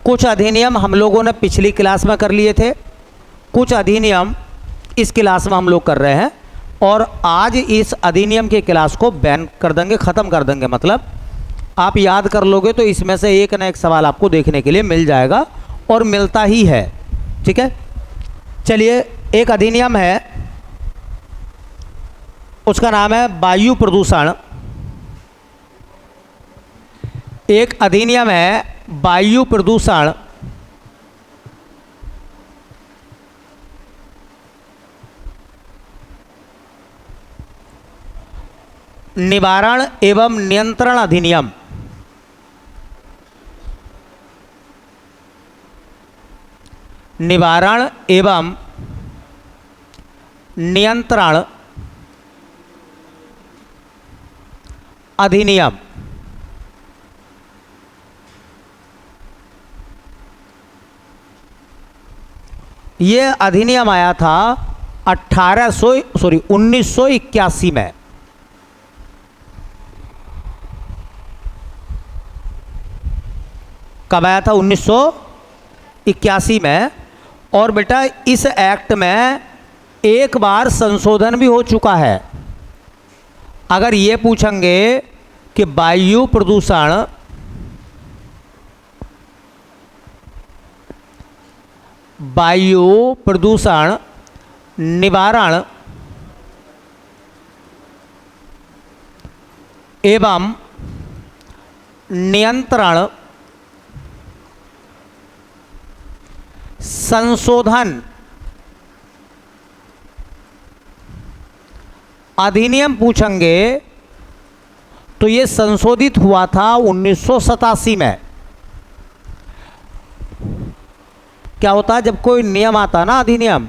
कुछ अधिनियम हम लोगों ने पिछली क्लास में कर लिए थे, कुछ अधिनियम इस क्लास में हम लोग कर रहे हैं, और आज इस अधिनियम की क्लास को बैन कर देंगे, ख़त्म कर देंगे। मतलब आप याद कर लोगे तो इसमें से एक ना एक सवाल आपको देखने के लिए मिल जाएगा, और मिलता ही है। ठीक है, चलिए, एक अधिनियम है, उसका नाम है वायु प्रदूषण। एक अधिनियम है वायु प्रदूषण निवारण एवं नियंत्रण अधिनियम। निवारण एवं नियंत्रण अधिनियम। ये अधिनियम आया था 1981 में। कब आया था? 1981 में। और बेटा इस एक्ट में एक बार संशोधन भी हो चुका है। अगर ये पूछेंगे कि वायु प्रदूषण निवारण एवं नियंत्रण संशोधन अधिनियम पूछेंगे तो ये संशोधित हुआ था 1987 में। क्या होता है, जब कोई नियम आता ना, अधिनियम,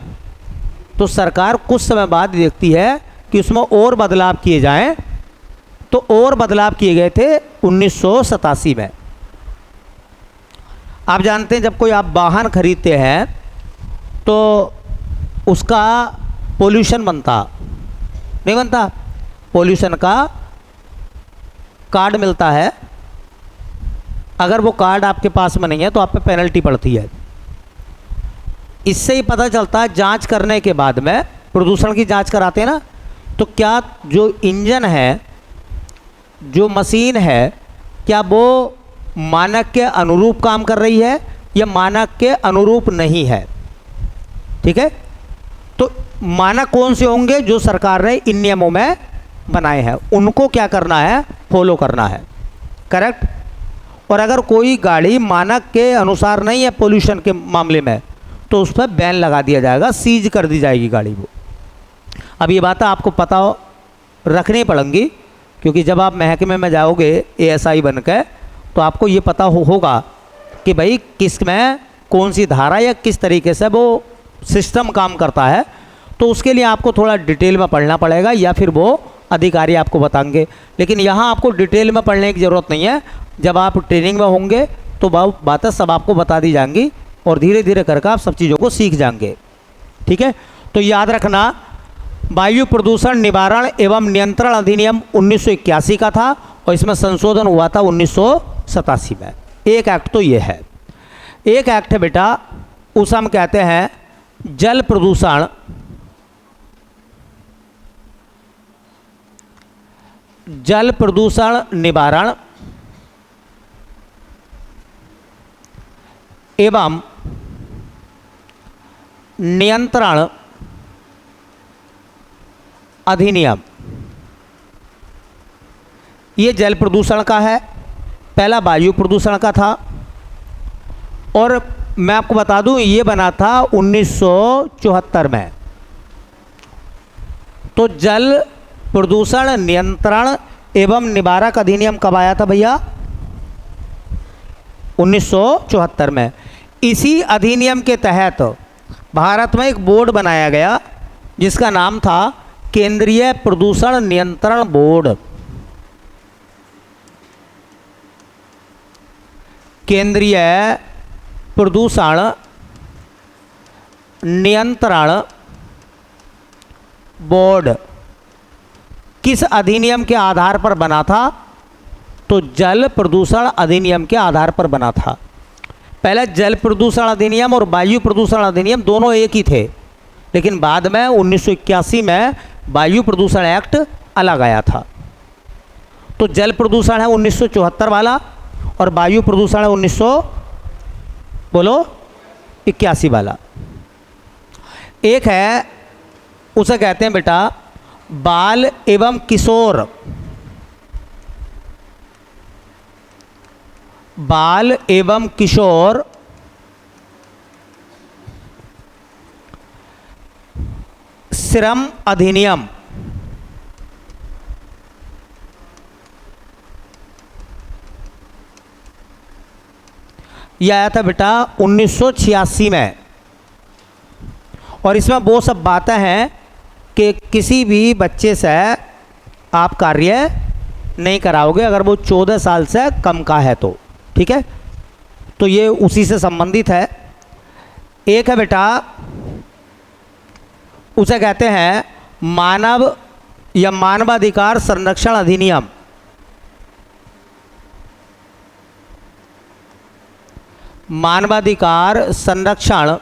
तो सरकार कुछ समय बाद देखती है कि उसमें और बदलाव किए जाएं, तो और बदलाव किए गए थे 1987 में। आप जानते हैं जब कोई आप वाहन खरीदते हैं तो उसका पोल्यूशन बनता नहीं बनता, पोल्यूशन का कार्ड मिलता है। अगर वो कार्ड आपके पास में नहीं है तो आप पे पेनल्टी पड़ती है। इससे ही पता चलता है, जांच करने के बाद में, प्रदूषण की जांच कराते हैं ना, तो क्या जो इंजन है, जो मशीन है, क्या वो मानक के अनुरूप काम कर रही है या मानक के अनुरूप नहीं है। ठीक है, तो मानक कौन से होंगे? जो सरकार ने इन नियमों में बनाए हैं, उनको क्या करना है? फॉलो करना है। करेक्ट। और अगर कोई गाड़ी मानक के अनुसार नहीं है पोल्यूशन के मामले में, तो उस पर बैन लगा दिया जाएगा, सीज कर दी जाएगी गाड़ी वो। अब ये बात आपको पता रखनी पड़ेंगी, क्योंकि जब आप महकमे में जाओगे ASI बन के, तो आपको ये पता होगा कि भाई किस में कौन सी धारा या किस तरीके से वो सिस्टम काम करता है। तो उसके लिए आपको थोड़ा डिटेल में पढ़ना पड़ेगा, या फिर वो अधिकारी आपको बताएंगे। लेकिन यहाँ आपको डिटेल में पढ़ने की ज़रूरत नहीं है। जब आप ट्रेनिंग में होंगे तो बातें सब आपको बता दी जाएंगी, और धीरे धीरे करके आप सब चीज़ों को सीख जाएंगे। ठीक है, तो याद रखना, वायु प्रदूषण निवारण एवं नियंत्रण अधिनियम 1981 का था, और इसमें संशोधन हुआ था 1987 में। एक एक्ट तो ये है। एक एक्ट है बेटा, उसे हम कहते हैं जल प्रदूषण निवारण एवं नियंत्रण अधिनियम। ये जल प्रदूषण का है, पहला वायु प्रदूषण का था। और मैं आपको बता दूं, ये बना था 1974 में। तो जल प्रदूषण नियंत्रण एवं निवारक अधिनियम कब आया था भैया? 1974 में। इसी अधिनियम के तहत भारत में एक बोर्ड बनाया गया जिसका नाम था केंद्रीय प्रदूषण नियंत्रण बोर्ड। केंद्रीय प्रदूषण नियंत्रण बोर्ड किस अधिनियम के आधार पर बना था? तो जल प्रदूषण अधिनियम के आधार पर बना था। पहले जल प्रदूषण अधिनियम और वायु प्रदूषण अधिनियम दोनों एक ही थे, लेकिन बाद में 1981 में वायु प्रदूषण एक्ट अलग आया था। तो जल प्रदूषण है 1974 वाला और वायु प्रदूषण है 1981 वाला। एक है, उसे कहते हैं बेटा बाल एवं किशोर, बाल एवं किशोर श्रम अधिनियम। यह आया था बेटा 1986 में, और इसमें वो सब बातें हैं कि किसी भी बच्चे से आप कार्य नहीं कराओगे अगर वो 14 साल से कम का है तो, ठीक है। तो ये उसी से संबंधित है। एक है बेटा, उसे कहते हैं मानव या मानवाधिकार संरक्षण अधिनियम। मानवाधिकार संरक्षण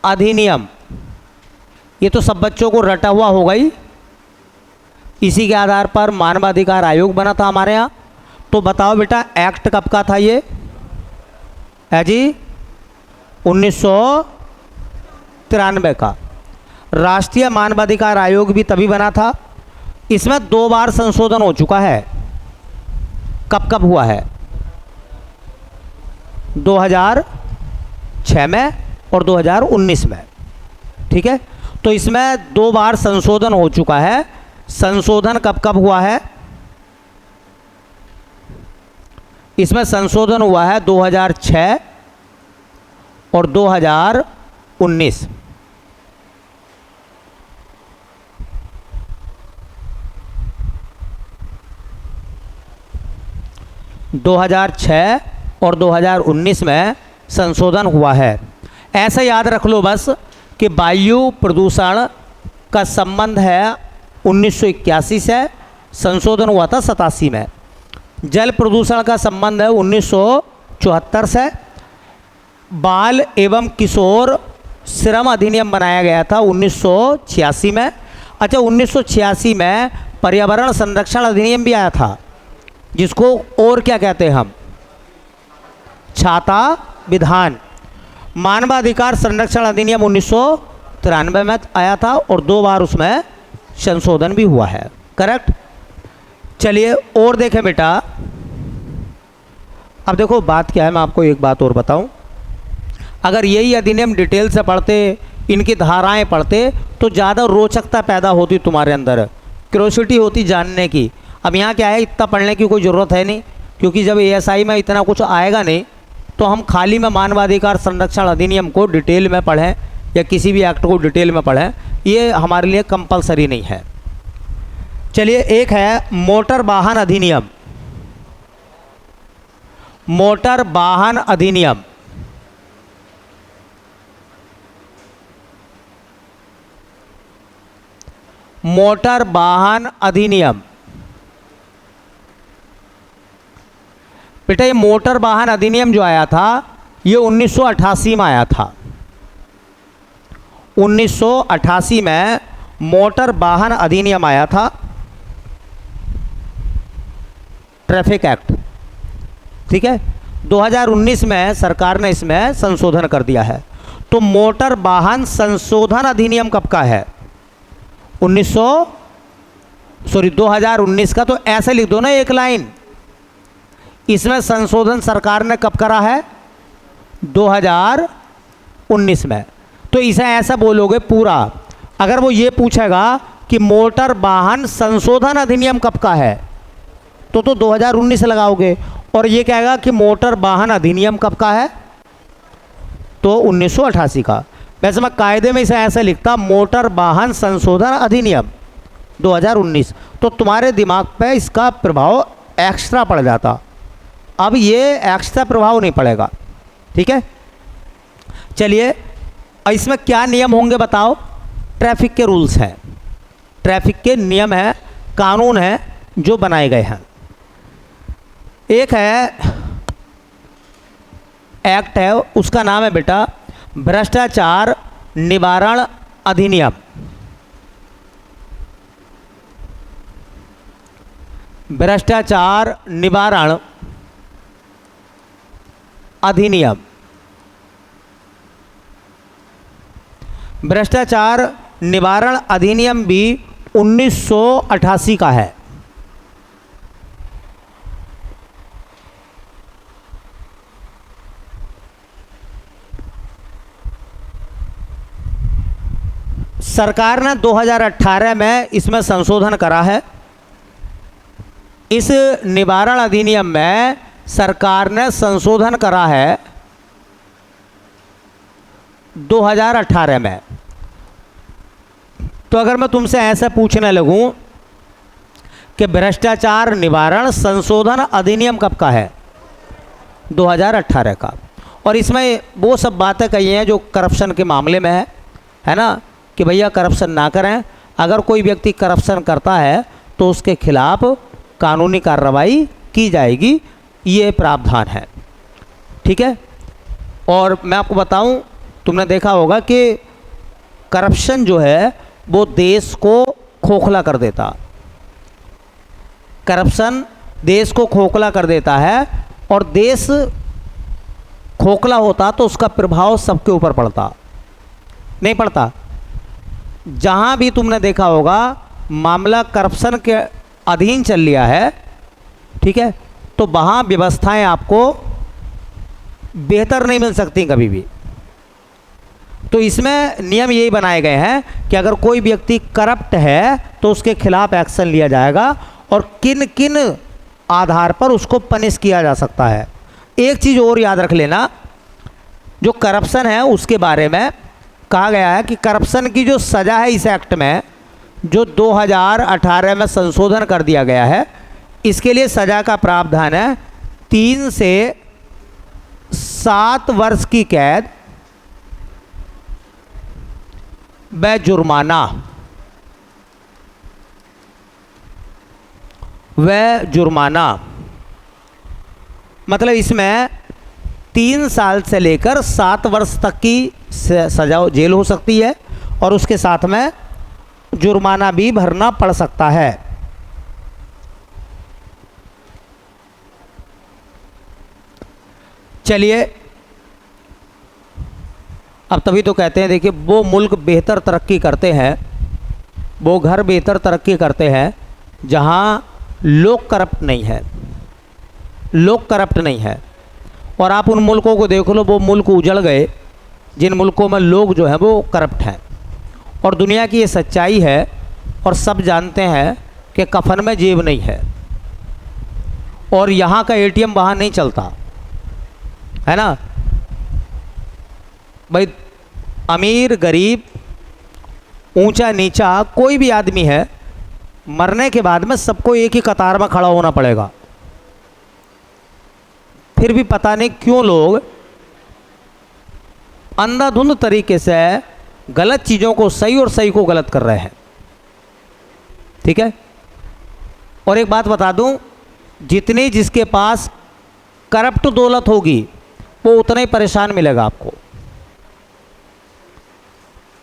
अधिनियम, ये तो सब बच्चों को रटा हुआ होगा ही। इसी के आधार पर मानवाधिकार आयोग बना था हमारे यहाँ। तो बताओ बेटा एक्ट कब का था ये? है जी 1993 का। राष्ट्रीय मानवाधिकार आयोग भी तभी बना था। इसमें 2 बार संशोधन हो चुका है। कब कब हुआ है? 2006 में और 2019 में, ठीक है। तो इसमें 2 बार संशोधन हो चुका है। संशोधन कब कब हुआ है? इसमें संशोधन हुआ है 2006 और 2019। और 2019 में संशोधन हुआ है। ऐसा याद रख लो बस कि वायु प्रदूषण का संबंध है 1981 से, संशोधन हुआ था 87 में। जल प्रदूषण का संबंध है 1974 से। बाल एवं किशोर श्रम अधिनियम बनाया गया था 1986 में। अच्छा, 1986 में पर्यावरण संरक्षण अधिनियम भी आया था, जिसको और क्या कहते हैं हम? छाता विधान। मानवाधिकार संरक्षण अधिनियम 1993 में आया था और 2 बार उसमें संशोधन भी हुआ है। करेक्ट। चलिए और देखें बेटा। अब देखो बात क्या है, मैं आपको एक बात और बताऊं। अगर यही अधिनियम डिटेल से पढ़ते, इनकी धाराएं पढ़ते, तो ज़्यादा रोचकता पैदा होती तुम्हारे अंदर, क्यूरोसिटी होती जानने की। अब यहाँ क्या है, इतना पढ़ने की कोई ज़रूरत है नहीं, क्योंकि जब एएसआई में इतना कुछ आएगा नहीं, तो हम खाली में मानवाधिकार संरक्षण अधिनियम को डिटेल में पढ़ें या किसी भी एक्ट को डिटेल में पढ़ें, ये हमारे लिए कंपलसरी नहीं है। चलिए, एक है मोटर वाहन अधिनियम। मोटर वाहन अधिनियम, मोटर वाहन अधिनियम। बेटा ये मोटर वाहन अधिनियम जो आया था, ये 1988 में आया था। 1988 में मोटर वाहन अधिनियम आया था, ट्रैफिक एक्ट, ठीक है। 2019 में सरकार ने इसमें संशोधन कर दिया है। तो मोटर वाहन संशोधन अधिनियम कब का है? 2019 का। तो ऐसे लिख दो ना एक लाइन, इसमें संशोधन सरकार ने कब करा है? 2019 में। तो इसे ऐसा बोलोगे पूरा। अगर वो ये पूछेगा कि मोटर वाहन संशोधन अधिनियम कब का है, तो 2019 लगाओगे। और ये कहेगा कि मोटर वाहन अधिनियम कब का है, तो 1988 का। वैसे मैं कायदे में इसे ऐसे लिखता, मोटर वाहन संशोधन अधिनियम 2019, तो तुम्हारे दिमाग पे इसका प्रभाव एक्स्ट्रा पड़ जाता। अब ये एक्स्ट्रा प्रभाव नहीं पड़ेगा, ठीक है। चलिए, इसमें क्या नियम होंगे बताओ? ट्रैफिक के रूल्स हैं, ट्रैफिक के नियम हैं, कानून हैं जो बनाए गए हैं। एक है एक्ट है उसका नाम है बेटा भ्रष्टाचार निवारण अधिनियम। भ्रष्टाचार निवारण अधिनियम। भ्रष्टाचार निवारण अधिनियम भी 1988 का है। सरकार ने 2018 में इसमें संशोधन करा है। इस निवारण अधिनियम में सरकार ने संशोधन करा है 2018 में। तो अगर मैं तुमसे ऐसा पूछने लगूं कि भ्रष्टाचार निवारण संशोधन अधिनियम कब का है? 2018 का। और इसमें वो सब बातें कही हैं जो करप्शन के मामले में है ना, कि भैया करप्शन ना करें, अगर कोई व्यक्ति करप्शन करता है तो उसके खिलाफ कानूनी कार्रवाई की जाएगी, ये प्रावधान है। ठीक है। और मैं आपको बताऊं, तुमने देखा होगा कि करप्शन जो है वो देश को खोखला कर देता। करप्शन देश को खोखला कर देता है, और देश खोखला होता तो उसका प्रभाव सबके ऊपर पड़ता, नहीं पड़ता। जहां भी तुमने देखा होगा मामला करप्शन के अधीन चल लिया है, ठीक है, तो वहाँ व्यवस्थाएं आपको बेहतर नहीं मिल सकती कभी भी। तो इसमें नियम यही बनाए गए हैं कि अगर कोई व्यक्ति करप्ट है तो उसके खिलाफ एक्शन लिया जाएगा, और किन किन आधार पर उसको पनिश किया जा सकता है। एक चीज़ और याद रख लेना, जो करप्शन है उसके बारे में कहा गया है कि करप्शन की जो सज़ा है इस एक्ट में, जो 2018 में संशोधन कर दिया गया है, इसके लिए सज़ा का प्रावधान है 3 से 7 वर्ष की कैद व जुर्माना। मतलब इसमें 3 साल से लेकर 7 वर्ष तक की सजा जेल हो सकती है, और उसके साथ में जुर्माना भी भरना पड़ सकता है। चलिए, अब तभी तो कहते हैं, देखिए, वो मुल्क बेहतर तरक्की करते हैं, वो घर बेहतर तरक्की करते हैं जहां लोग करप्ट नहीं है। लोग करप्ट नहीं है। और आप उन मुल्कों को देख लो, वो मुल्क उजड़ गए जिन मुल्कों में लोग जो हैं वो करप्ट हैं। और दुनिया की ये सच्चाई है, और सब जानते हैं कि कफन में जेब नहीं है, और यहाँ का एटीएम वहाँ नहीं चलता है ना भाई। अमीर गरीब ऊंचा नीचा कोई भी आदमी है, मरने के बाद में सबको एक ही कतार में खड़ा होना पड़ेगा। फिर भी पता नहीं क्यों लोग अंधाधुंध तरीके से गलत चीज़ों को सही और सही को गलत कर रहे हैं। ठीक है। और एक बात बता दूं, जितनी जिसके पास करप्ट दौलत होगी वो उतना ही परेशान मिलेगा आपको।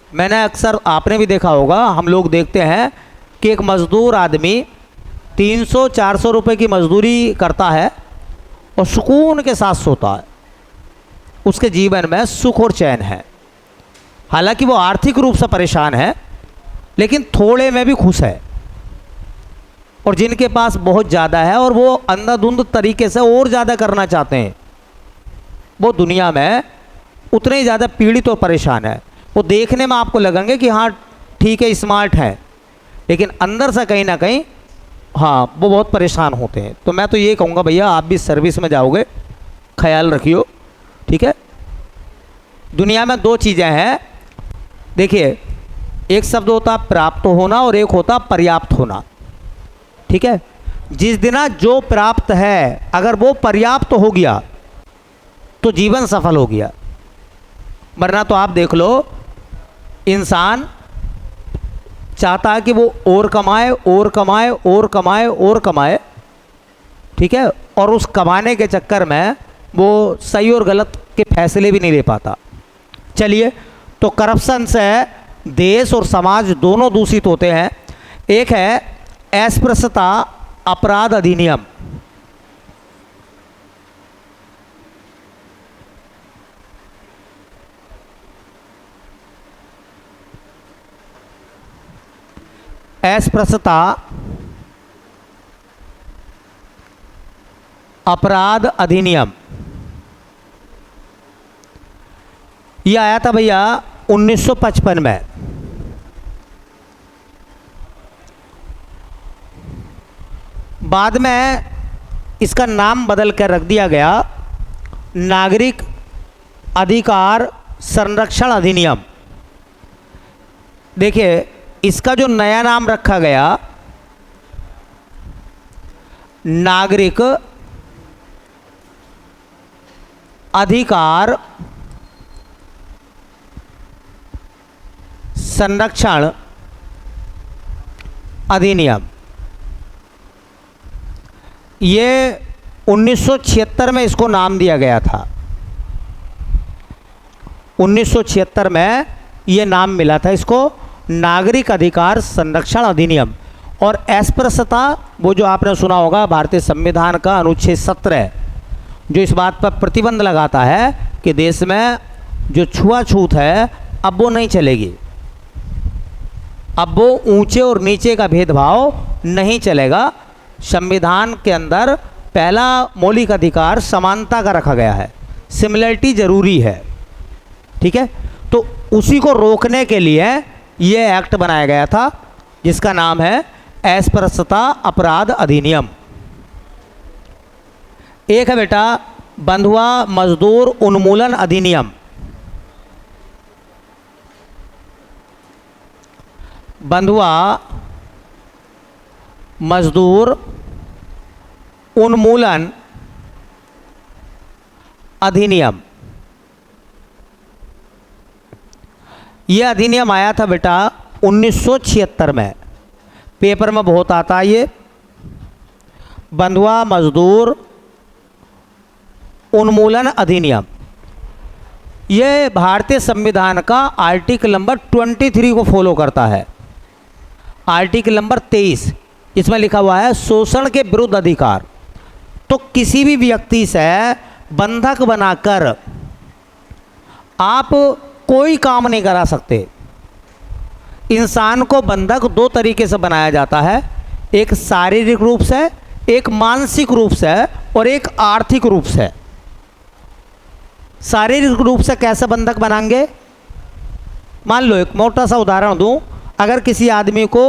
मैंने अक्सर, आपने भी देखा होगा, हम लोग देखते हैं कि एक मज़दूर आदमी 300-400 रुपए की मजदूरी करता है और सुकून के साथ सोता है। उसके जीवन में सुख और चैन है। हालांकि वो आर्थिक रूप से परेशान है, लेकिन थोड़े में भी खुश है। और जिनके पास बहुत ज़्यादा है और वो अंधाधुंध तरीके से और ज़्यादा करना चाहते हैं, वो दुनिया में उतने ही ज़्यादा पीड़ित और परेशान है। वो देखने में आपको लगेंगे कि हाँ ठीक है, स्मार्ट है, लेकिन अंदर से कहीं ना कहीं हाँ वो बहुत परेशान होते हैं। तो मैं तो ये कहूँगा भैया, आप भी सर्विस में जाओगे, ख्याल रखियो। ठीक है। दुनिया में 2 चीज़ें हैं। देखिए, एक शब्द होता प्राप्त होना और एक होता पर्याप्त होना। ठीक है। जिस दिन जो प्राप्त है अगर वो पर्याप्त हो गया तो जीवन सफल हो गया। वरना तो आप देख लो, इंसान चाहता है कि वो और कमाए और कमाए और कमाए और कमाए। ठीक है। और उस कमाने के चक्कर में वो सही और गलत के फैसले भी नहीं ले पाता। चलिए, तो करप्शन से देश और समाज दोनों दूषित होते हैं। एक है अस्पृश्यता अपराध अधिनियम। अस्पृश्यता अपराध अधिनियम ये आया था भैया 1955 में। बाद में इसका नाम बदल कर रख दिया गया नागरिक अधिकार संरक्षण अधिनियम। देखिए, इसका जो नया नाम रखा गया नागरिक अधिकार संरक्षण अधिनियम, ये 1976 में इसको नाम दिया गया था। 1976 में ये नाम मिला था इसको नागरिक अधिकार संरक्षण अधिनियम। और अस्पृश्यता, वो जो आपने सुना होगा भारतीय संविधान का अनुच्छेद 17 जो इस बात पर प्रतिबंध लगाता है कि देश में जो छुआछूत है अब वो नहीं चलेगी, अब वो ऊंचे और नीचे का भेदभाव नहीं चलेगा। संविधान के अंदर पहला मौलिक अधिकार समानता का रखा गया है, सिमिलरिटी जरूरी है, ठीक है। तो उसी को रोकने के लिए ये एक्ट बनाया गया था जिसका नाम है अस्पृश्यता अपराध अधिनियम। एक है बेटा बंधुआ मजदूर उन्मूलन अधिनियम। बंधुआ मजदूर उन्मूलन अधिनियम, यह अधिनियम आया था बेटा 1976 में। पेपर में बहुत आता है ये बंधुआ मजदूर उन्मूलन अधिनियम। ये भारतीय संविधान का आर्टिकल नंबर 23 को फॉलो करता है। आर्टिकल नंबर 23 इसमें लिखा हुआ है शोषण के विरुद्ध अधिकार। तो किसी भी व्यक्ति से बंधक बनाकर आप कोई काम नहीं करा सकते। इंसान को बंधक दो तरीके से बनाया जाता है, एक शारीरिक रूप से, एक मानसिक रूप से और एक आर्थिक रूप से। शारीरिक रूप से कैसे बंधक बनाएंगे? मान लो एक मोटा सा उदाहरण दूं, अगर किसी आदमी को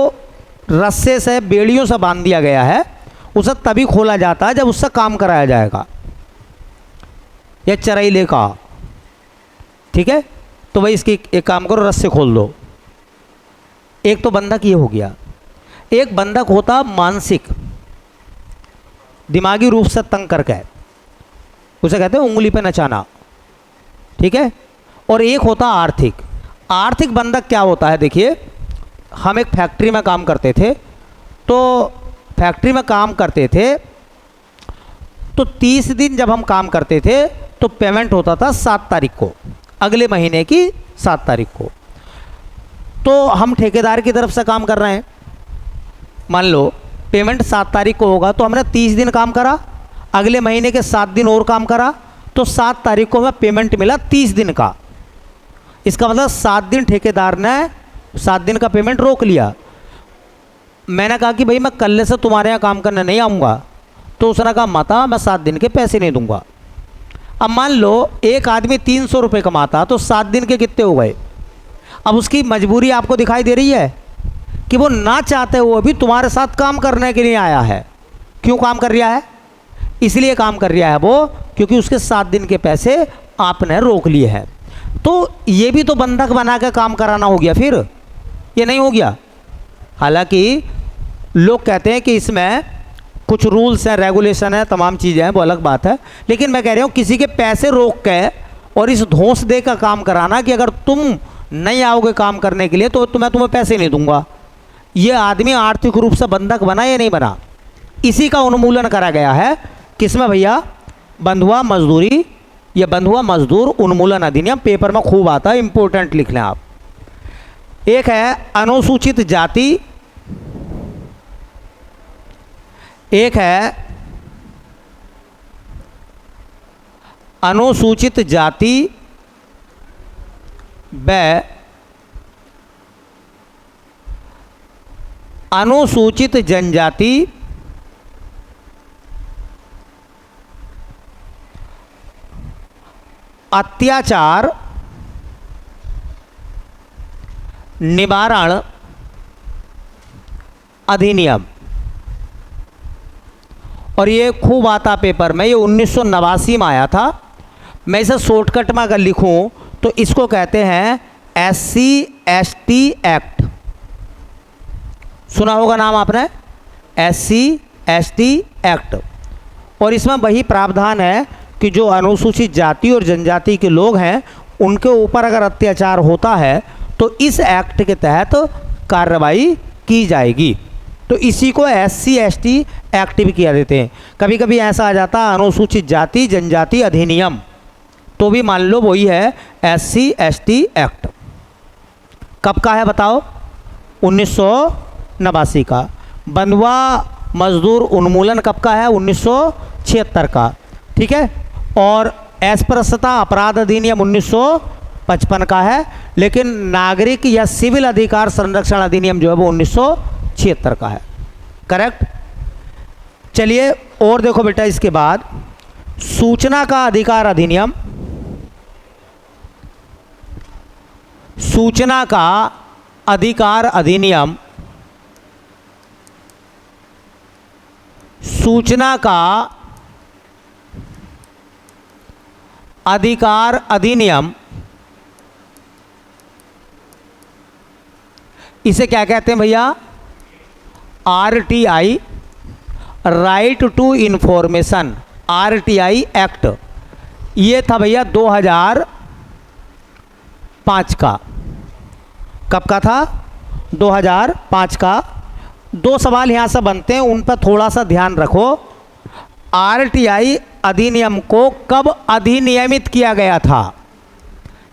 रस्से से बेड़ियों से बांध दिया गया है, उसे तभी खोला जाता है जब उससे काम कराया जाएगा, या चरैले का, ठीक है। तो भाई इसकी एक काम करो, रस्से खोल दो। एक तो बंधक ये हो गया। एक बंधक होता मानसिक, दिमागी रूप से तंग करके, उसे कहते हैं उंगली पे नचाना, ठीक है। और एक होता आर्थिक। आर्थिक बंधक क्या होता है? देखिए, हम एक फैक्ट्री में काम करते थे, तो फैक्ट्री में काम करते थे तो 30 दिन जब हम काम करते थे तो पेमेंट होता था 7 तारीख को, अगले महीने की 7 तारीख को। तो हम ठेकेदार की तरफ से काम कर रहे हैं, मान लो पेमेंट 7 तारीख को होगा, तो हमने 30 दिन काम करा, अगले महीने के 7 दिन और काम करा, तो 7 तारीख को हमें पेमेंट मिला 30 दिन का। इसका मतलब 7 दिन ठेकेदार ने 7 दिन का पेमेंट रोक लिया। मैंने कहा कि भाई मैं कल से तुम्हारे यहाँ काम करने नहीं आऊँगा, तो उसने कहा माता मैं 7 दिन के पैसे नहीं दूंगा। अब मान लो एक आदमी 300 रुपये कमाता, तो 7 दिन के कितने हो गए? अब उसकी मजबूरी आपको दिखाई दे रही है कि वो ना चाहते हुए भी तुम्हारे साथ काम करने के लिए आया है। क्यों काम कर रहा है? इसलिए काम कर रहा है वो क्योंकि उसके 7 दिन के पैसे आपने रोक लिए हैं। तो ये भी तो बंधक बना के काम कराना हो गया, फिर ये नहीं हो गया। हालांकि लोग कहते हैं कि इसमें कुछ रूल्स हैं, रेगुलेशन है, तमाम चीज़ें हैं, वो अलग बात है। लेकिन मैं कह रहा हूँ किसी के पैसे रोक के और इस धौंस दे का काम कराना कि अगर तुम नहीं आओगे काम करने के लिए तो मैं तुम्हें पैसे नहीं दूंगा, ये आदमी आर्थिक रूप से बंधक बना या नहीं बना? इसी का उन्मूलन करा गया है। किसमें भैया? बंधुआ मजदूरी या बंधुआ मजदूर उन्मूलन अधिनियम, पेपर में खूब आता है, इंपॉर्टेंट लिख लें आप। एक है अनुसूचित जाति, एक है अनुसूचित जाति व अनुसूचित जनजाति अत्याचार निवारण अधिनियम। और ये खूब आता पेपर में, ये 1989 में आया था। मैं इसे शॉर्टकट में अगर लिखूं तो इसको कहते हैं SC/ST एक्ट। सुना होगा नाम आपने, SC/ST एक्ट। और इसमें वही प्रावधान है कि जो अनुसूचित जाति और जनजाति के लोग हैं उनके ऊपर अगर अत्याचार होता है तो इस एक्ट के तहत कार्रवाई की जाएगी। तो इसी को SC/ST एक्ट भी किया देते हैं। कभी कभी ऐसा आ जाता है अनुसूचित जाति जनजाति अधिनियम, तो भी मान लो वही है SC/ST एक्ट। कब का है बताओ? 1989 का। बंधुआ मजदूर उन्मूलन कब का है? 1976 का। ठीक है। और अस्पृश्यता अपराध अधिनियम 1955 का है, लेकिन नागरिक या सिविल अधिकार संरक्षण अधिनियम जो है वो 1976 का है। करेक्ट। चलिए और देखो बेटा, इसके बाद सूचना का अधिकार अधिनियम, सूचना का अधिकार अधिनियम, सूचना का अधिकार अधिनियम, इसे क्या कहते हैं भैया? RTI, right to information, RTI act. ये था भैया 2005 का। कब का था? 2005 का। दो सवाल यहाँ से बनते हैं, उन पर थोड़ा सा ध्यान रखो। RTI अधिनियम को कब अधिनियमित किया गया था?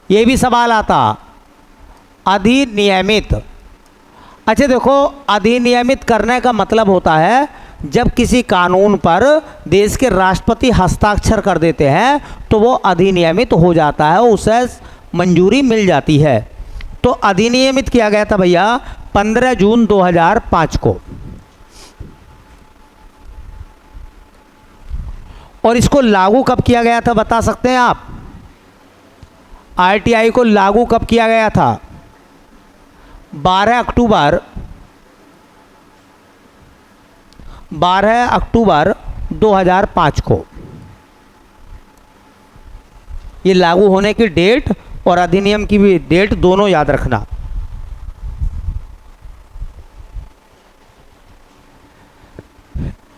ये भी सवाल आता, अधिनियमित। अच्छा देखो, अधिनियमित करने का मतलब होता है जब किसी कानून पर देश के राष्ट्रपति हस्ताक्षर कर देते हैं तो वो अधिनियमित हो जाता है, उसे मंजूरी मिल जाती है। तो अधिनियमित किया गया था भैया 15 जून 2005 को। और इसको लागू कब किया गया था बता सकते हैं आप? RTI को लागू कब किया गया था? 12 अक्टूबर 2005 को। ये लागू होने की डेट और अधिनियम की भी डेट दोनों याद रखना।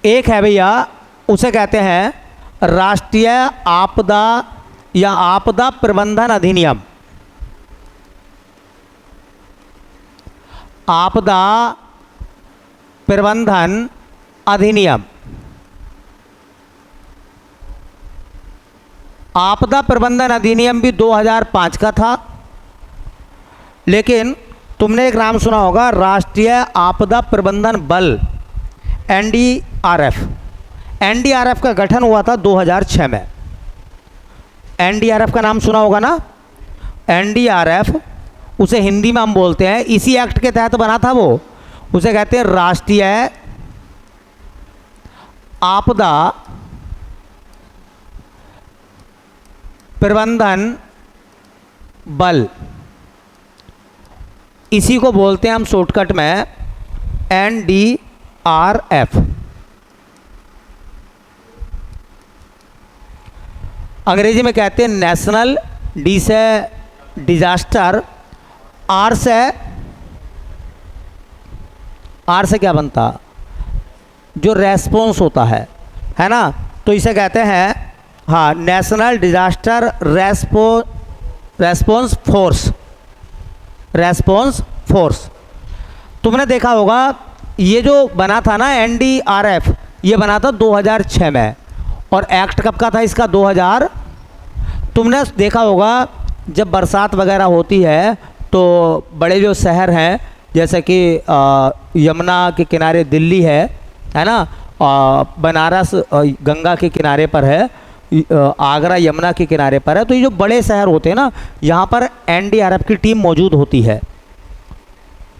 एक है भैया, उसे कहते हैं राष्ट्रीय आपदा या आपदा प्रबंधन अधिनियम। आपदा प्रबंधन अधिनियम। आपदा प्रबंधन अधिनियम भी 2005 का था, लेकिन तुमने एक नाम सुना होगा, राष्ट्रीय आपदा प्रबंधन बल, NDRF। NDRF का गठन हुआ था 2006 में। NDRF का नाम सुना होगा ना? NDRF, उसे हिंदी में हम बोलते हैं, इसी एक्ट के तहत बना था वो। उसे कहते हैं राष्ट्रीय आपदा प्रबंधन बल, इसी को बोलते हैं हम शॉर्टकट में NDRF। अंग्रेजी में कहते हैं नेशनल डिजास्टर। आर से क्या बनता? जो रेस्पॉन्स होता है ना, तो इसे कहते हैं हाँ नेशनल डिजास्टर रेस्पॉन्स फोर्स। तुमने देखा होगा ये जो बना था ना NDRF, ये बना था 2006 में। और एक्ट कब का था इसका? 2000। तुमने देखा होगा जब बरसात वगैरह होती है तो बड़े जो शहर हैं जैसे कि यमुना के किनारे दिल्ली है ना, बनारस गंगा के किनारे पर है, आगरा यमुना के किनारे पर है, तो ये जो बड़े शहर होते हैं ना, यहाँ पर एनडीआरएफ की टीम मौजूद होती है।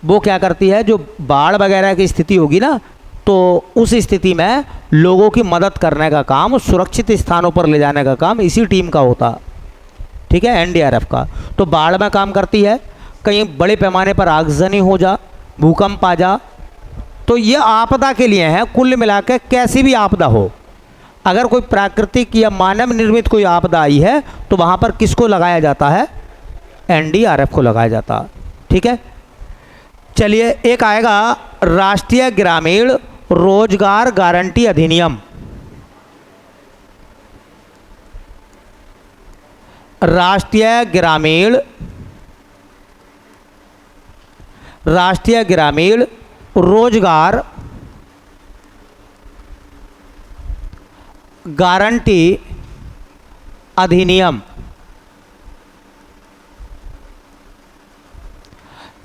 वो क्या करती है, जो बाढ़ वगैरह की स्थिति होगी ना, तो उस स्थिति में लोगों की मदद करने का काम, सुरक्षित स्थानों पर ले जाने का काम इसी टीम का होता, ठीक है, एनडीआरएफ का। तो बाढ़ में काम करती है, कहीं बड़े पैमाने पर आगजनी हो जा, भूकंप आ जा, तो ये आपदा के लिए है। कुल मिलाकर कैसी भी आपदा हो, अगर कोई प्राकृतिक या मानव निर्मित कोई आपदा आई है तो वहाँ पर किसको लगाया जाता है? एनडीआरएफ को लगाया जाता, ठीक है। चलिए, एक आएगा राष्ट्रीय ग्रामीण रोजगार गारंटी अधिनियम। राष्ट्रीय ग्रामीण रोजगार गारंटी अधिनियम।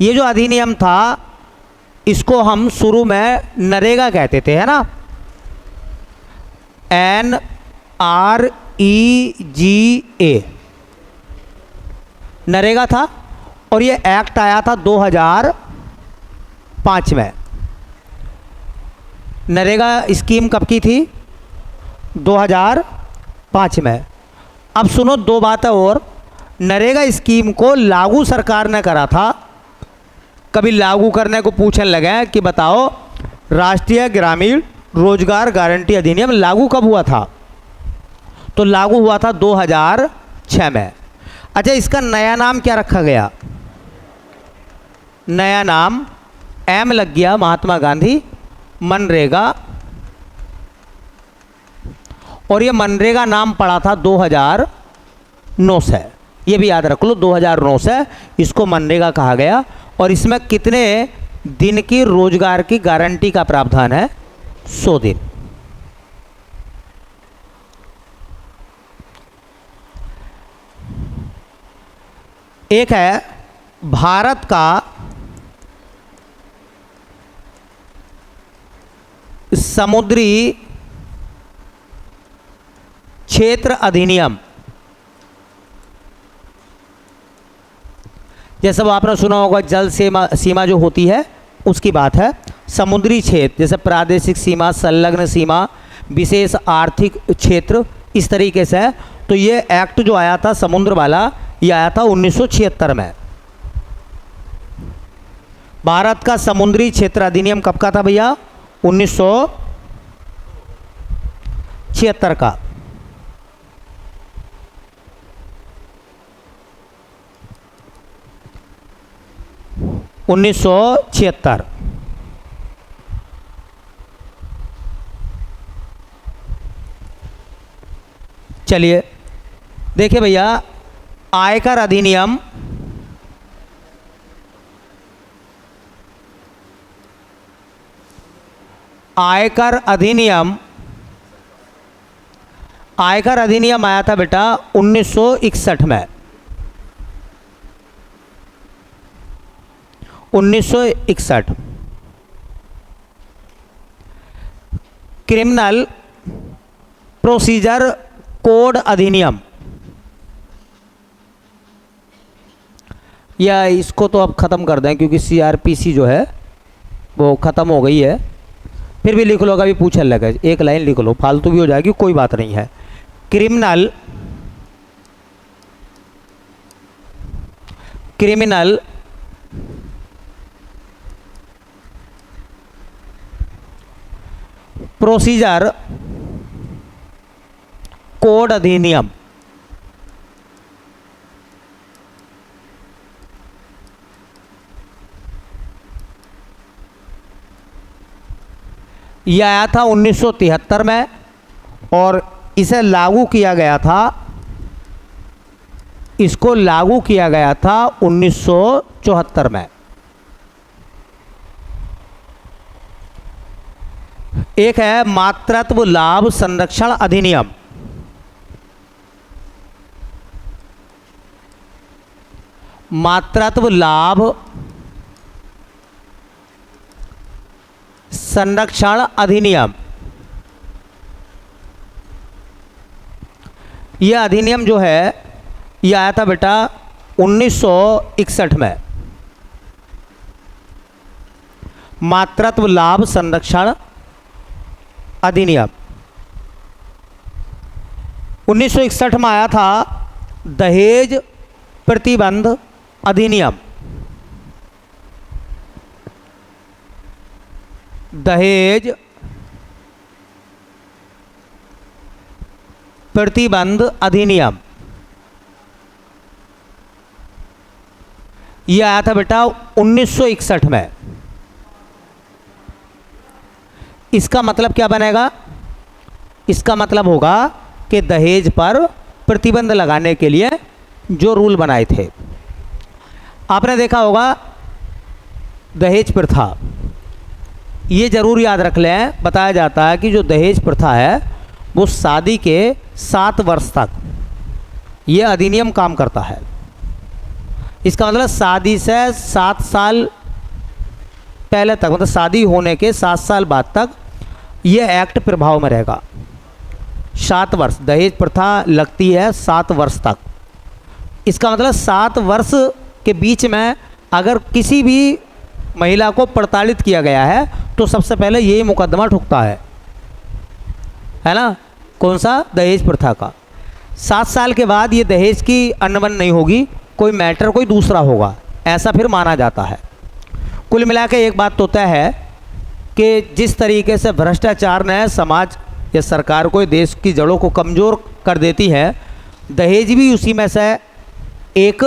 ये जो अधिनियम था इसको हम शुरू में नरेगा कहते थे, है ना, NREGA नरेगा था। और ये एक्ट आया था 2005 में। नरेगा स्कीम कब की थी? 2005 में। अब सुनो दो बातें और। नरेगा स्कीम को लागू सरकार ने करा था। कभी लागू करने को पूछने लगे कि बताओ राष्ट्रीय ग्रामीण रोजगार गारंटी अधिनियम लागू कब हुआ था? तो लागू हुआ था 2006 में। अच्छा, इसका नया नाम क्या रखा गया? नया नाम एम लग गया, महात्मा गांधी, मनरेगा। और ये मनरेगा नाम पड़ा था 2009 से, ये भी याद रख लो, 2009 से इसको मनरेगा कहा गया। और इसमें कितने दिन की रोजगार की गारंटी का प्रावधान है? 100 दिन। एक है भारत का समुद्री क्षेत्र अधिनियम। जैसे वो आपने सुना होगा जल सीमा जो होती है उसकी बात है। समुद्री क्षेत्र जैसे प्रादेशिक सीमा, संलग्न सीमा, विशेष आर्थिक क्षेत्र, इस तरीके से। तो ये एक्ट जो आया था समुद्र वाला, ये आया था 1976 में। भारत का समुद्री क्षेत्र अधिनियम कब का था भैया? 1976 का। चलिए देखिए भैया, आयकर अधिनियम आया था बेटा 1961 में। 1961। क्रिमिनल प्रोसीजर कोड अधिनियम, या इसको तो अब ख़त्म कर दें क्योंकि CRPC जो है वो ख़त्म हो गई है। फिर भी लिख लो, कभी पूछने लगे, एक लाइन लिख लो, फालतू भी हो जाएगी, कोई बात नहीं है। क्रिमिनल प्रोसीजर कोड अधिनियम। यह आया था 1973 में और इसे लागू किया गया था, इसको लागू किया गया था 1974 में। एक है मातृत्व लाभ संरक्षण अधिनियम, मातृत्व लाभ संरक्षण अधिनियम। यह अधिनियम जो है यह आया था बेटा 1961 में। मातृत्व लाभ संरक्षण अधिनियम 1961 में आया था। दहेज प्रतिबंध अधिनियम, दहेज प्रतिबंध अधिनियम, यह आया था बेटा 1961 में। इसका मतलब क्या बनेगा? इसका मतलब होगा कि दहेज पर प्रतिबंध लगाने के लिए जो रूल बनाए थे। आपने देखा होगा दहेज प्रथा, ये जरूर याद रख लें। बताया जाता है कि जो दहेज प्रथा है वो शादी के 7 वर्ष तक ये अधिनियम काम करता है। इसका मतलब शादी से 7 साल पहले तक, मतलब शादी होने के 7 साल बाद तक ये एक्ट प्रभाव में रहेगा। 7 वर्ष दहेज प्रथा लगती है 7 वर्ष तक। इसका मतलब 7 वर्ष के बीच में अगर किसी भी महिला को प्रताड़ित किया गया है तो सबसे पहले यही मुकदमा ठुकता है ना? कौन सा? दहेज प्रथा का। 7 साल के बाद ये दहेज की अनबन नहीं होगी, कोई मैटर कोई दूसरा होगा, ऐसा फिर माना जाता है। कुल मिला के एक बात तो तय है कि जिस तरीके से भ्रष्टाचार ने समाज या सरकार को, देश की जड़ों को कमज़ोर कर देती है, दहेज भी उसी में से एक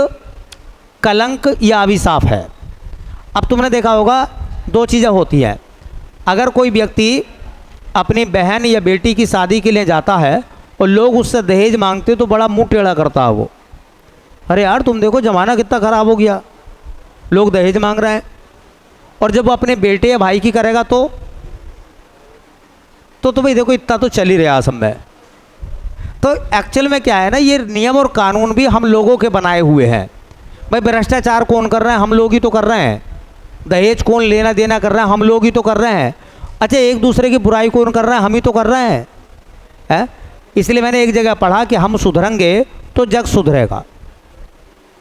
कलंक या अभिशाप है। अब तुमने देखा होगा 2 चीज़ें होती हैं। अगर कोई व्यक्ति अपनी बहन या बेटी की शादी के लिए जाता है और लोग उससे दहेज मांगते तो बड़ा मुंह टेढ़ा करता है वो। अरे यार तुम देखो ज़माना कितना ख़राब हो गया, लोग दहेज मांग रहे हैं। और जब वो अपने बेटे या भाई की करेगा तो भाई देखो इतना तो चल ही रहा सब में। तो एक्चुअल में क्या है ना, ये नियम और कानून भी हम लोगों के बनाए हुए हैं। भाई भ्रष्टाचार कौन कर रहे हैं? हम लोग ही तो कर रहे हैं। दहेज कौन लेना देना कर रहा है? हम लोग ही तो कर रहे हैं। अच्छा, एक दूसरे की बुराई कौन कर रहा है? हम ही तो कर रहे हैं, है? इसलिए मैंने एक जगह पढ़ा कि हम सुधरेंगे तो जग सुधरेगा।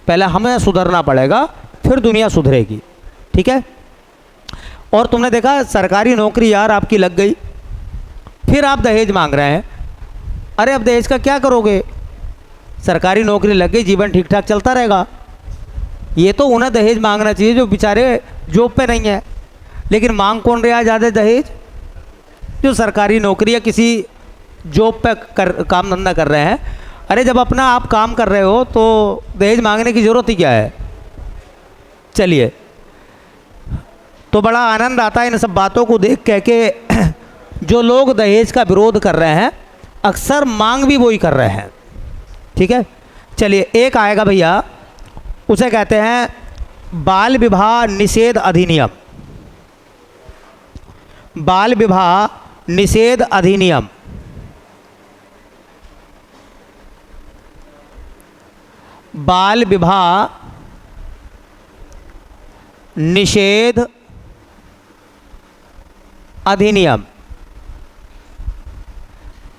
पहले हमें सुधरना पड़ेगा, फिर दुनिया सुधरेगी। ठीक है? और तुमने देखा सरकारी नौकरी यार आपकी लग गई, फिर आप दहेज मांग रहे हैं। अरे अब दहेज का क्या करोगे? सरकारी नौकरी लग गई, जीवन ठीक ठाक चलता रहेगा। ये तो उन्हें दहेज मांगना चाहिए जो बेचारे जॉब पे नहीं है। लेकिन मांग कौन रहा है ज़्यादा दहेज? जो सरकारी नौकरी या किसी जॉब पे काम धंधा कर रहे हैं। अरे जब अपना आप काम कर रहे हो तो दहेज मांगने की ज़रूरत ही क्या है? चलिए, तो बड़ा आनंद आता है इन सब बातों को देख कह के। जो लोग दहेज का विरोध कर रहे हैं अक्सर मांग भी वही कर रहे हैं। ठीक है? चलिए, एक आएगा भैया, उसे कहते हैं बाल विवाह निषेध अधिनियम। बाल विवाह निषेध अधिनियम, बाल विवाह निषेध अधिनियम।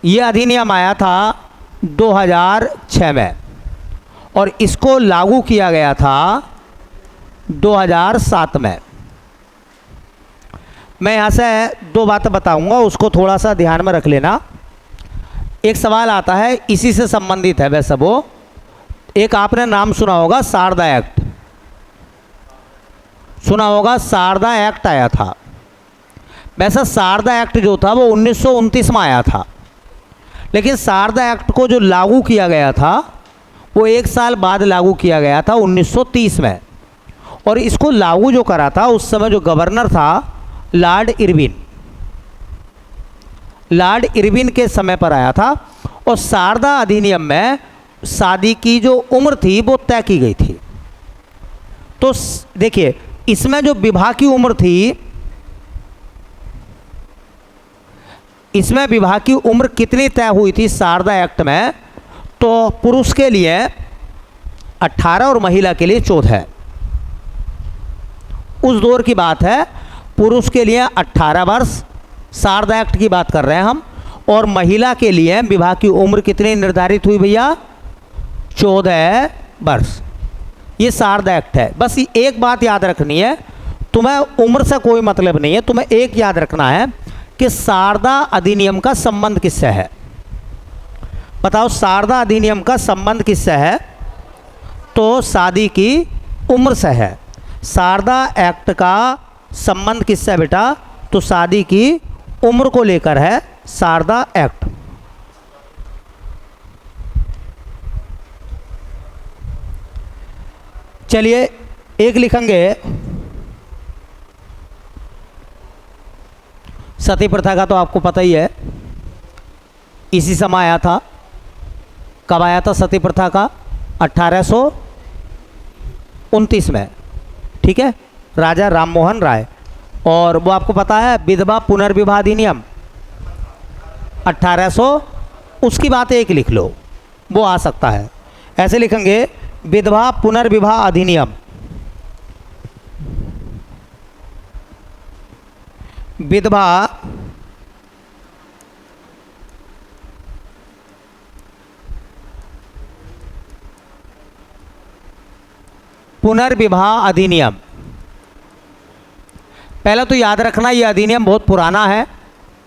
यह अधिनियम आया था 2006 में और इसको लागू किया गया था 2007 में। मैं यहाँ से 2 बातें बताऊंगा, उसको थोड़ा सा ध्यान में रख लेना। एक सवाल आता है इसी से संबंधित है वैसे वो। एक आपने नाम सुना होगा शारदा एक्ट, सुना होगा शारदा एक्ट आया था। वैसा शारदा एक्ट जो था वो 1929 में आया था, लेकिन शारदा एक्ट को जो लागू किया गया था वो 1 साल बाद लागू किया गया था 1930 में। और इसको लागू जो करा था उस समय जो गवर्नर था लॉर्ड इरविन, लॉर्ड इरविन के समय पर आया था। और शारदा अधिनियम में शादी की जो उम्र थी वो तय की गई थी। तो देखिए, इसमें जो विवाह की उम्र थी इसमें विवाह की उम्र कितनी तय हुई थी शारदा एक्ट में? तो पुरुष के लिए 18 और महिला के लिए 14। उस दौर की बात है, पुरुष के लिए 18 वर्ष, शारदा एक्ट की बात कर रहे हैं हम, और महिला के लिए विवाह की उम्र कितनी निर्धारित हुई भैया? 14 वर्ष। ये शारदा एक्ट है। बस एक बात याद रखनी है, तुम्हें उम्र से कोई मतलब नहीं है, तुम्हें एक याद रखना है कि शारदा अधिनियम का संबंध किससे है? बताओ, शारदा अधिनियम का संबंध किससे है? तो शादी की उम्र से है। शारदा एक्ट का संबंध किससे है बेटा? तो शादी की उम्र को लेकर है शारदा एक्ट। चलिए एक लिखेंगे, सती प्रथा का तो आपको पता ही है, इसी समय आया था। कब आया था सती प्रथा का? 1829 में, ठीक है, राजा राममोहन राय। और वो आपको पता है विधवा पुनर्विवाह अधिनियम 1800, उसकी बात एक लिख लो, वो आ सकता है। ऐसे लिखेंगे विधवा पुनर्विवाह अधिनियम, विधवा पुनर्विवाह अधिनियम। पहले तो याद रखना ये अधिनियम बहुत पुराना है,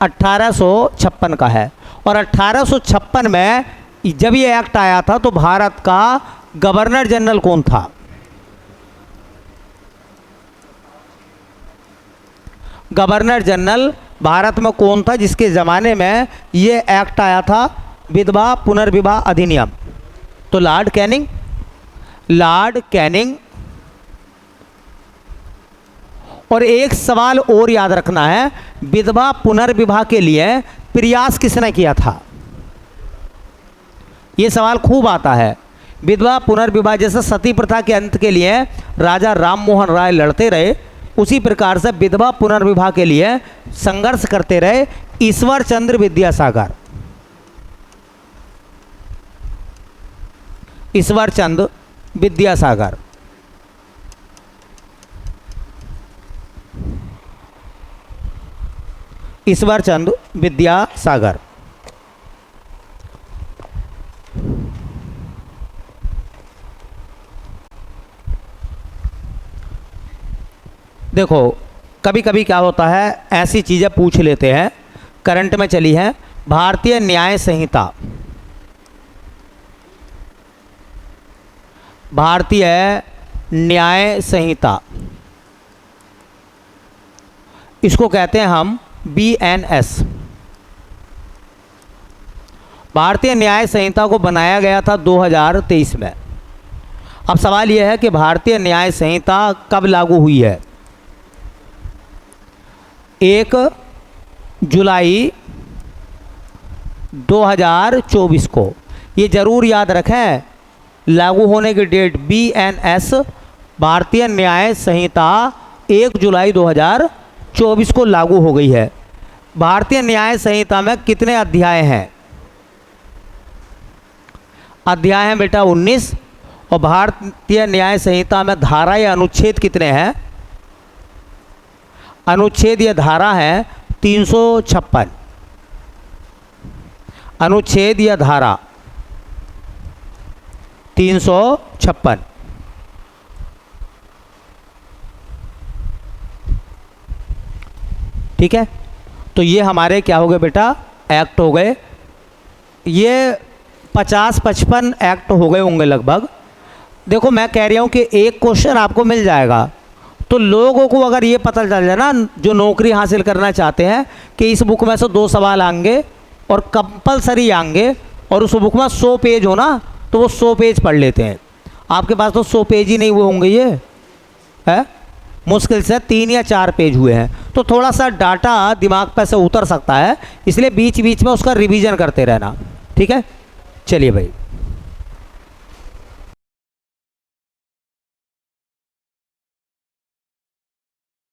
1856 का है। और 1856 में जब ये एक्ट आया था तो भारत का गवर्नर जनरल कौन था? गवर्नर जनरल भारत में कौन था जिसके ज़माने में ये एक्ट आया था, विधवा पुनर्विवाह अधिनियम? तो लॉर्ड कैनिंग। Lord Canning. और एक सवाल और याद रखना है, विधवा पुनर्विवाह के लिए प्रयास किसने किया था? ये सवाल खूब आता है। विधवा पुनर्विवाह, जैसे सती प्रथा के अंत के लिए राजा राममोहन राय लड़ते रहे, उसी प्रकार से विधवा पुनर्विवाह के लिए संघर्ष करते रहे ईश्वर चंद्र विद्यासागर। ईश्वर चंद्र विद्यासागर। ईश्वर चंद्र विद्यासागर। देखो कभी कभी क्या होता है, ऐसी चीज़ें पूछ लेते हैं, करंट में चली है भारतीय न्याय संहिता। भारतीय न्याय संहिता, इसको कहते हैं हम BNS। भारतीय न्याय संहिता को बनाया गया था 2023 में। अब सवाल यह है कि भारतीय न्याय संहिता कब लागू हुई है? 1 जुलाई 2024 को। ये ज़रूर याद रखें, लागू होने की डेट BNS भारतीय न्याय संहिता 1 जुलाई 2024 को लागू हो गई है। भारतीय न्याय संहिता में कितने अध्याय हैं? अध्याय हैं बेटा 19। और भारतीय न्याय संहिता में धारा या अनुच्छेद कितने हैं? अनुच्छेद या धारा है 356। अनुच्छेद या धारा 356। ठीक है, तो ये हमारे क्या हो गए बेटा? एक्ट हो गए। ये 50-55 एक्ट हो गए होंगे लगभग। देखो मैं कह रहा हूँ कि एक क्वेश्चन आपको मिल जाएगा, तो लोगों को अगर ये पता चल जाए ना, जो नौकरी हासिल करना चाहते हैं, कि इस बुक में से 2 सवाल आएंगे और कंपलसरी आएंगे, और उस बुक में 100 पेज हो ना, तो वो 100 पेज पढ़ लेते हैं। आपके पास तो 100 पेज ही नहीं हुए होंगे, ये है मुश्किल से 3 या 4 पेज हुए हैं। तो थोड़ा सा डाटा दिमाग पर से उतर सकता है, इसलिए बीच बीच में उसका रिवीजन करते रहना। ठीक है, चलिए भाई।